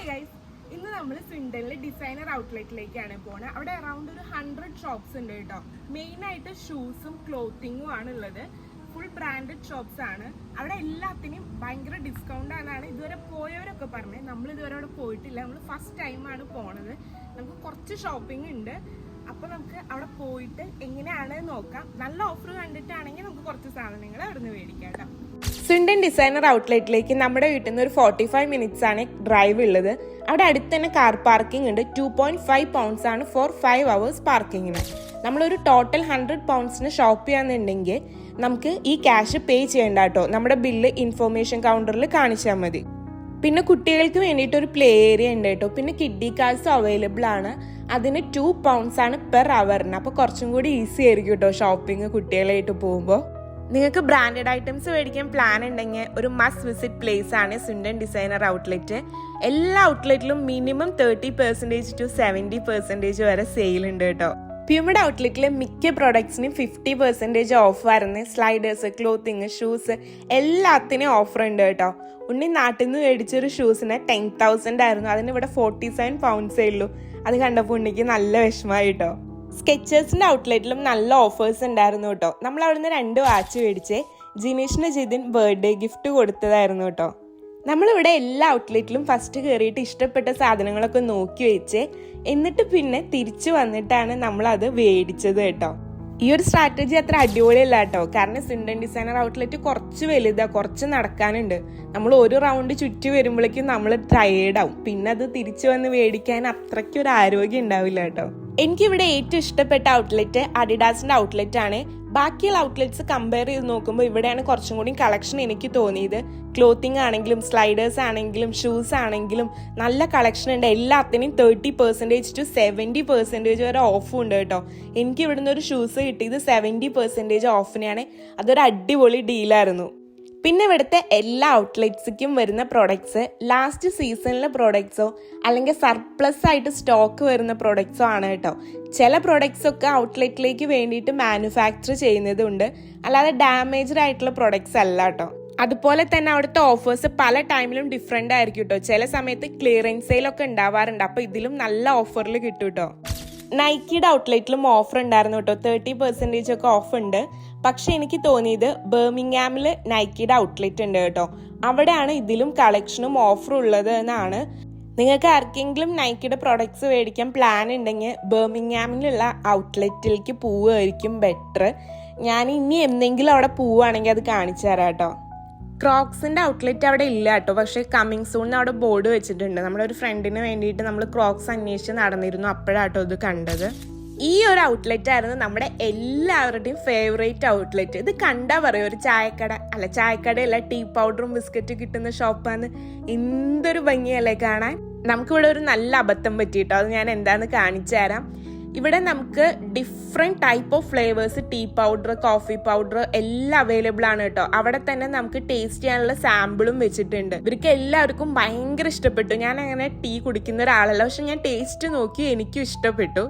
Guys, ഇന്ന് നമ്മൾ സ്വിൻഡനിലെ designer ഔട്ട്ലെറ്റിലേക്കാണ് പോകുന്നത്. അവിടെ അറൗണ്ട് ഒരു 100 ഷോപ്സ് ഉണ്ട് കേട്ടോ. മെയിനായിട്ട് ഷൂസും ക്ലോത്തിങ്ങും ആണ് ഉള്ളത്. ഫുൾ ബ്രാൻഡഡ് ഷോപ്സ് ആണ്. അവിടെ എല്ലാത്തിനും ഭയങ്കര ഡിസ്കൗണ്ട് ആണ് ഇതുവരെ പോയവരൊക്കെ പറഞ്ഞത്. നമ്മൾ ഇതുവരെ അവിടെ പോയിട്ടില്ല, നമ്മൾ ഫസ്റ്റ് ടൈമാണ് പോണത്. നമുക്ക് കുറച്ച് ഷോപ്പിംഗ് ഉണ്ട്. അപ്പോൾ നമുക്ക് അവിടെ പോയിട്ട് എങ്ങനെയാണ് നോക്കാം. നല്ല ഓഫർ കണ്ടിട്ടാണെങ്കിൽ നമുക്ക് കുറച്ച് സാധനങ്ങൾ അവിടെ നിന്ന് മേടിക്കാം കേട്ടോ. സ്വിൻഡൻ ഡിസൈനർ ഔട്ട്ലെറ്റിലേക്ക് നമ്മുടെ വീട്ടിൽ നിന്ന് ഒരു 45 മിനിറ്റ്സ് ആണ് ഡ്രൈവ് ഉള്ളത്. അവിടെ അടുത്ത് തന്നെ കാർ പാർക്കിംഗ് ഉണ്ട്. 2.5 pounds ആണ് ഫോർ 5 hours പാർക്കിങ്ങിന്. നമ്മളൊരു ടോട്ടൽ 100 poundsന് ഷോപ്പ് ചെയ്യാന്നുണ്ടെങ്കിൽ നമുക്ക് ഈ ക്യാഷ് പേ ചെയ്യേണ്ട കേട്ടോ. നമ്മുടെ ബില്ല് ഇൻഫോർമേഷൻ കൗണ്ടറിൽ കാണിച്ചാൽ മതി. പിന്നെ കുട്ടികൾക്ക് വേണ്ടിയിട്ട് ഒരു പ്ലേ ഏരിയ ഉണ്ട് കേട്ടോ. പിന്നെ കിഡ്ഡി കാർഡ്സ് അവൈലബിൾ ആണ്. അതിന് 2 pounds ആണ് പെർ അവറിന്. അപ്പോൾ കുറച്ചും കൂടി ഈസി ആയിരിക്കും കേട്ടോ ഷോപ്പിംഗ് കുട്ടികളായിട്ട് പോകുമ്പോൾ. നിങ്ങൾക്ക് ബ്രാൻഡഡ് ഐറ്റംസ് മേടിക്കാൻ പ്ലാൻ ഉണ്ടെങ്കിൽ ഒരു മസ്റ്റ് വിസിറ്റ് പ്ലേസ് ആണ് സ്വിൻഡൻ ഡിസൈനർ ഔട്ട്ലെറ്റ്. എല്ലാ ഔട്ട്ലെറ്റിലും മിനിമം 30% to 70% വരെ സെയിൽ ഉണ്ട് കേട്ടോ. പ്യൂമയുടെ ഔട്ട്ലെറ്റിലെ മിക്ക പ്രൊഡക്ട്സിനും 50% ഓഫ് വരുന്നത്. സ്ലൈഡേഴ്സ്, ക്ലോത്തിങ്, ഷൂസ് എല്ലാത്തിനും ഓഫർ ഉണ്ട് കേട്ടോ. ഉണ്ണി നാട്ടിൽ നിന്ന് മേടിച്ചൊരു ഷൂസിന് 10,000 ആയിരുന്നു. അതിന് ഇവിടെ 47 pounds ഉള്ളൂ. അത് കണ്ടപ്പോൾ ഉണ്ണിക്ക് നല്ല വിഷമമായി കേട്ടോ. സ്കെച്ചേഴ്സിന്റെ ഔട്ട്ലെറ്റിലും നല്ല ഓഫേഴ്സ് ഉണ്ടായിരുന്നു കേട്ടോ. നമ്മൾ അവിടുന്ന് 2 വാച്ച് മേടിച്ചേ. ജിനീഷിന് ജിതിൻ ബർത്ത്ഡേ ഗിഫ്റ്റ് കൊടുത്തതായിരുന്നു കേട്ടോ. നമ്മളിവിടെ എല്ലാ ഔട്ട്ലെറ്റിലും ഫസ്റ്റ് കയറിയിട്ട് ഇഷ്ടപ്പെട്ട സാധനങ്ങളൊക്കെ നോക്കി വെച്ചേ. എന്നിട്ട് പിന്നെ തിരിച്ചു വന്നിട്ടാണ് നമ്മളത് മേടിച്ചത് കേട്ടോ. ഈ ഒരു സ്ട്രാറ്റജി അത്ര അടിപൊളിയല്ല കേട്ടോ. കാരണം സ്വിൻഡൻ ഡിസൈനർ ഔട്ട്ലെറ്റ് കുറച്ച് വലുതാ, കുറച്ച് നടക്കാനുണ്ട്. നമ്മൾ ഒരു റൗണ്ട് ചുറ്റി വരുമ്പോഴേക്കും നമ്മൾ ടയേർഡ് ആവും. പിന്നെ അത് തിരിച്ചു വന്ന് മേടിക്കാൻ അത്രയ്ക്കൊരു ആരോഗ്യം ഉണ്ടാവില്ല കേട്ടോ. എനിക്കിവിടെ ഏറ്റവും ഇഷ്ടപ്പെട്ട ഔട്ട്ലെറ്റ് അഡിഡാസിന്റെ ഔട്ട്ലെറ്റ് ആണ്. ബാക്കിയുള്ള ഔട്ട്ലെറ്റ്സ് കമ്പയർ ചെയ്ത് നോക്കുമ്പോൾ ഇവിടെയാണ് കുറച്ചും കൂടി കളക്ഷൻ എനിക്ക് തോന്നിയത്. ക്ലോത്തിങ് ആണെങ്കിലും സ്ലൈഡേഴ്സ് ആണെങ്കിലും ഷൂസ് ആണെങ്കിലും നല്ല കളക്ഷൻ ഉണ്ട്. എല്ലാത്തിനും 30% to 70% വരെ ഓഫും ഉണ്ട് കേട്ടോ. എനിക്ക് ഇവിടുന്ന് ഒരു ഷൂസ് കിട്ടിയത് 70% ഓഫിനാണ്. അതൊരു അടിപൊളി ഡീലായിരുന്നു. പിന്നെ ഇവിടുത്തെ എല്ലാ ഔട്ട്ലെറ്റ്സിക്കും വരുന്ന പ്രോഡക്ട്സ് ലാസ്റ്റ് സീസണിലെ പ്രോഡക്ട്സോ അല്ലെങ്കിൽ സർപ്ലസ് ആയിട്ട് സ്റ്റോക്ക് വരുന്ന പ്രോഡക്ട്സോ ആണ് കേട്ടോ. ചില പ്രോഡക്ട്സ് ഒക്കെ ഔട്ട്ലെറ്റിലേക്ക് വേണ്ടിയിട്ട് മാനുഫാക്ചർ ചെയ്യുന്നതുണ്ട്, അല്ലാതെ ഡാമേജ്ഡ് ആയിട്ടുള്ള പ്രോഡക്ട്സ് അല്ല കേട്ടോ. അതുപോലെ തന്നെ അവിടുത്തെ ഓഫേഴ്സ് പല ടൈമിലും ഡിഫറെൻ്റ് ആയിരിക്കും കേട്ടോ. ചില സമയത്ത് ക്ലിയറൻസ് സെയിലൊക്കെ ഉണ്ടാവാറുണ്ട്. അപ്പോൾ ഇതിലും നല്ല ഓഫറിൽ കിട്ടും കേട്ടോ. നൈക്കിയുടെ ഔട്ട്ലെറ്റിലും ഓഫർ ഉണ്ടായിരുന്നു കേട്ടോ. 30% ഒക്കെ ഓഫ് ഉണ്ട്. പക്ഷെ എനിക്ക് തോന്നിയത് ബർമിംഗ്ഹാമിൽ നൈക്കിയുടെ ഔട്ട്ലെറ്റ് ഉണ്ട് കേട്ടോ. അവിടെയാണ് ഇതിലും കളക്ഷനും ഓഫറും ഉള്ളത് എന്നാണ്. നിങ്ങൾക്ക് ആർക്കെങ്കിലും നൈക്കിയുടെ പ്രൊഡക്ട്സ് മേടിക്കാൻ പ്ലാൻ ഉണ്ടെങ്കിൽ ബർമിംഗ്ഹാമിലുള്ള ഔട്ട്ലെറ്റിലേക്ക് പോവുകയായിരിക്കും ബെറ്റർ. ഞാൻ ഇനി എന്തെങ്കിലും അവിടെ പോവുകയാണെങ്കിൽ അത് കാണിച്ചു തരാം കേട്ടോ. ക്രോക്സിന്റെ ഔട്ട്ലെറ്റ് അവിടെ ഇല്ല കേട്ടോ. പക്ഷേ കമ്മിങ് സൂൺ അവിടെ ബോർഡ് വെച്ചിട്ടുണ്ട്. നമ്മുടെ ഒരു ഫ്രണ്ടിന് വേണ്ടിയിട്ട് നമ്മൾ ക്രോക്സ് അന്വേഷിച്ച് നടന്നിരുന്നു. അപ്പോഴാട്ടോ ഇത് കണ്ടത്. ഈ ഒരു ഔട്ട്ലെറ്റ് ആയിരുന്നു നമ്മുടെ എല്ലാവരുടെയും ഫേവറേറ്റ് ഔട്ട്ലെറ്റ്. ഇത് കണ്ടാ പറയും ഒരു ചായക്കട. അല്ല, ചായക്കടയല്ല, ടീ പൗഡറും ബിസ്ക്കറ്റും കിട്ടുന്ന ഷോപ്പാണ്. എന്തൊരു ഭംഗിയല്ലേ കാണാൻ. നമുക്കിവിടെ ഒരു നല്ല അബദ്ധം പറ്റിയിട്ടോ. അത് ഞാൻ എന്താന്ന് കാണിച്ചു തരാം. ഇവിടെ നമുക്ക് different type of flavours, tea powder, coffee powder എല്ലാം അവൈലബിൾ ആണ് കേട്ടോ. അവിടെ തന്നെ നമുക്ക് ടേസ്റ്റ് ചെയ്യാനുള്ള സാമ്പിളും വെച്ചിട്ടുണ്ട്. ഇവർക്ക് എല്ലാവർക്കും ഭയങ്കര ഇഷ്ടപ്പെട്ടു. ഞാൻ അങ്ങനെ ടീ കുടിക്കുന്ന ഒരാളല്ല, പക്ഷെ ഞാൻ ടേസ്റ്റ് നോക്കി എനിക്കും ഇഷ്ടപ്പെട്ടു.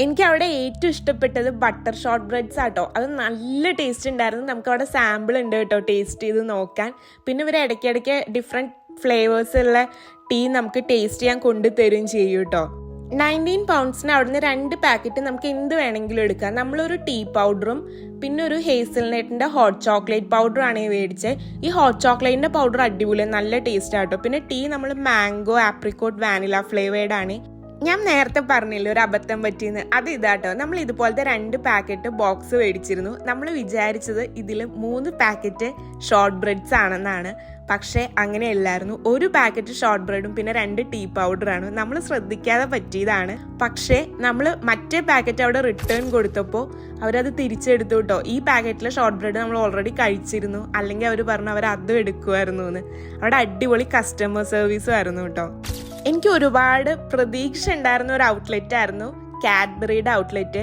എനിക്ക് അവിടെ ഏറ്റവും ഇഷ്ടപ്പെട്ടത് ബട്ടർ ഷോർട്ട് ബ്രെഡ്സ് ആട്ടോ. അത് നല്ല ടേസ്റ്റ് ഉണ്ടായിരുന്നു. നമുക്ക് അവിടെ സാമ്പിൾ ഉണ്ട് കേട്ടോ ടേസ്റ്റ് ചെയ്ത് നോക്കാൻ. പിന്നെ ഇവർ ഇടയ്ക്കിടയ്ക്ക് ഡിഫറെൻറ്റ് ഫ്ലേവേഴ്സ് ഉള്ള ടീ നമുക്ക് ടേസ്റ്റ് ചെയ്യാൻ കൊണ്ടുതരും ചെയ്യും കേട്ടോ. 19 poundsന് അവിടുന്ന് 2 പാക്കറ്റ് നമുക്ക് എന്ത് വേണമെങ്കിലും എടുക്കാം. നമ്മളൊരു ടീ പൗഡറും പിന്നെ ഒരു ഹേസൽനട്ടിന്റെ ഹോട്ട് ചോക്ലേറ്റ് പൗഡറും ആണ് മേടിച്ചത്. ഈ ഹോട്ട് ചോക്ലേറ്റിന്റെ പൗഡർ അടിപൊളി, നല്ല ടേസ്റ്റ് ആട്ടോ. പിന്നെ ടീ നമ്മൾ മാംഗോ, ആപ്രിക്കോട്ട്, വാനില ഫ്ലേവേർഡ് ആണ്. ഞാൻ നേരത്തെ പറഞ്ഞില്ലേ ഒരു അബദ്ധം പറ്റിയെന്ന്, അത് ഇതാട്ടോ. നമ്മൾ ഇതുപോലത്തെ 2 പാക്കറ്റ് ബോക്സ് മേടിച്ചിരുന്നു. നമ്മൾ വിചാരിച്ചത് ഇതിൽ 3 പാക്കറ്റ് ഷോർട്ട് ബ്രെഡ്സ് ആണെന്നാണ്. പക്ഷേ അങ്ങനെയല്ലായിരുന്നു. 1 പാക്കറ്റ് ഷോർട്ട് ബ്രെഡും പിന്നെ 2 ടീ പൗഡറാണ്. നമ്മൾ ശ്രദ്ധിക്കാതെ പറ്റിയതാണ്. പക്ഷേ നമ്മൾ മറ്റേ പാക്കറ്റ് അവിടെ റിട്ടേൺ കൊടുത്തപ്പോൾ അവരത് തിരിച്ചെടുത്തു കേട്ടോ. ഈ പാക്കറ്റിലെ ഷോർട്ട് ബ്രെഡ് നമ്മൾ ഓൾറെഡി കഴിച്ചിരുന്നു. അല്ലെങ്കിൽ അവർ പറഞ്ഞു അവർ അതും എടുക്കുമായിരുന്നു എന്ന്. അവിടെ അടിപൊളി കസ്റ്റമർ സർവീസും ആയിരുന്നു കേട്ടോ. എനിക്ക് ഒരുപാട് പ്രതീക്ഷ ഉണ്ടായിരുന്ന ഒരു ഔട്ട്ലെറ്റ് ആയിരുന്നു കാഡ്ബറിയുടെ ഔട്ട്ലെറ്റ്.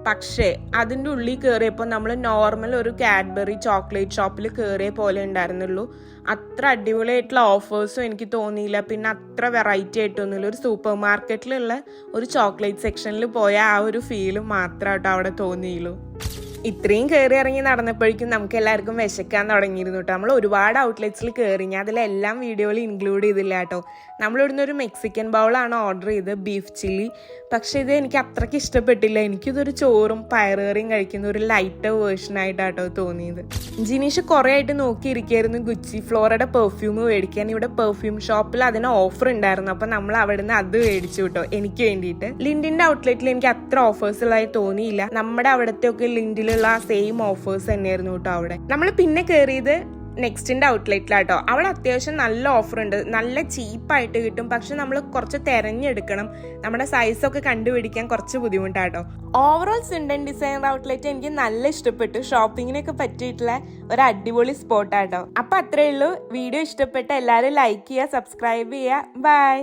പക്ഷേ അതിൻ്റെ ഉള്ളിൽ കയറിയപ്പോൾ നമ്മൾ നോർമൽ ഒരു കാഡ്ബറി ചോക്ലേറ്റ് ഷോപ്പിൽ കയറിയ പോലെ ഉണ്ടായിരുന്നുള്ളൂ. അത്ര അടിപൊളിയായിട്ടുള്ള ഓഫേഴ്സും എനിക്ക് തോന്നിയില്ല. പിന്നെ അത്ര വെറൈറ്റി ആയിട്ടൊന്നുമില്ല. ഒരു സൂപ്പർ മാർക്കറ്റിലുള്ള ഒരു ചോക്ലേറ്റ് സെക്ഷനിൽ പോയ ആ ഒരു ഫീല് മാത്രമായിട്ട് അവിടെ തോന്നിയുള്ളൂ. ഇത്രയും കയറി ഇറങ്ങി നടന്നപ്പോഴേക്കും നമുക്ക് എല്ലാവർക്കും വിശക്കാൻ തുടങ്ങിയിരുന്നു കേട്ടോ. നമ്മൾ ഒരുപാട് ഔട്ട്ലെറ്റ്സിൽ കയറി, ഞാൻ അതിലെല്ലാം വീഡിയോയിൽ ഇൻക്ലൂഡ് ചെയ്തില്ല കേട്ടോ. നമ്മളിവിടുന്ന് ഒരു മെക്സിക്കൻ ബൗളാണ് ഓർഡർ ചെയ്ത്, ബീഫ് ചില്ലി. പക്ഷേ ഇത് എനിക്ക് അത്രയ്ക്ക് ഇഷ്ടപ്പെട്ടില്ല. എനിക്കിതൊരു ചോറും പയറുകറിയും കഴിക്കുന്ന ഒരു ലൈറ്റ് വേർഷനായിട്ടാട്ടോ തോന്നിയത്. ജിനീഷ് കുറേ ആയിട്ട് നോക്കിയിരിക്കുകയായിരുന്നു ഗുച്ചി ഫ്ലോറയുടെ പെർഫ്യൂം മേടിക്കാൻ. ഇവിടെ പെർഫ്യൂം ഷോപ്പിൽ അതിന് ഓഫർ ഉണ്ടായിരുന്നു, അപ്പം നമ്മൾ അവിടുന്ന് അത് മേടിച്ചു കേട്ടോ എനിക്ക് വേണ്ടിയിട്ട്. ലിൻഡിന്റെ ഔട്ട്ലെറ്റിൽ എനിക്ക് അത്ര ഓഫേഴ്സ് ഉള്ളതായി തോന്നിയില്ല. നമ്മുടെ അവിടത്തെ ഒക്കെ ലിൻഡിലുള്ള സെയിം ഓഫേഴ്സ് തന്നെയായിരുന്നു കേട്ടോ അവിടെ. നമ്മൾ പിന്നെ കയറിയത് നെക്സ്റ്റിന്റെ ഔട്ട്ലെറ്റിലാട്ടോ. അവിടെ അത്യാവശ്യം നല്ല ഓഫർ ഉണ്ട്, നല്ല ചീപ്പായിട്ട് കിട്ടും. പക്ഷെ നമ്മൾ കുറച്ച് തിരഞ്ഞെടുക്കണം, നമ്മുടെ സൈസൊക്കെ കണ്ടുപിടിക്കാൻ കുറച്ച് ബുദ്ധിമുട്ടാട്ടോ. ഓവറോൾ സിൻഡൻ ഡിസൈനർ ഔട്ട്ലെറ്റ് എനിക്ക് നല്ല ഇഷ്ടപ്പെട്ടു. ഷോപ്പിങ്ങിനൊക്കെ പറ്റിയിട്ടുള്ള ഒരു അടിപൊളി സ്പോട്ടാട്ടോ. അപ്പൊ അത്രയേ ഉള്ളൂ. വീഡിയോ ഇഷ്ടപ്പെട്ട എല്ലാവരും ലൈക്ക് ചെയ്യുക, സബ്സ്ക്രൈബ് ചെയ്യുക. ബൈ.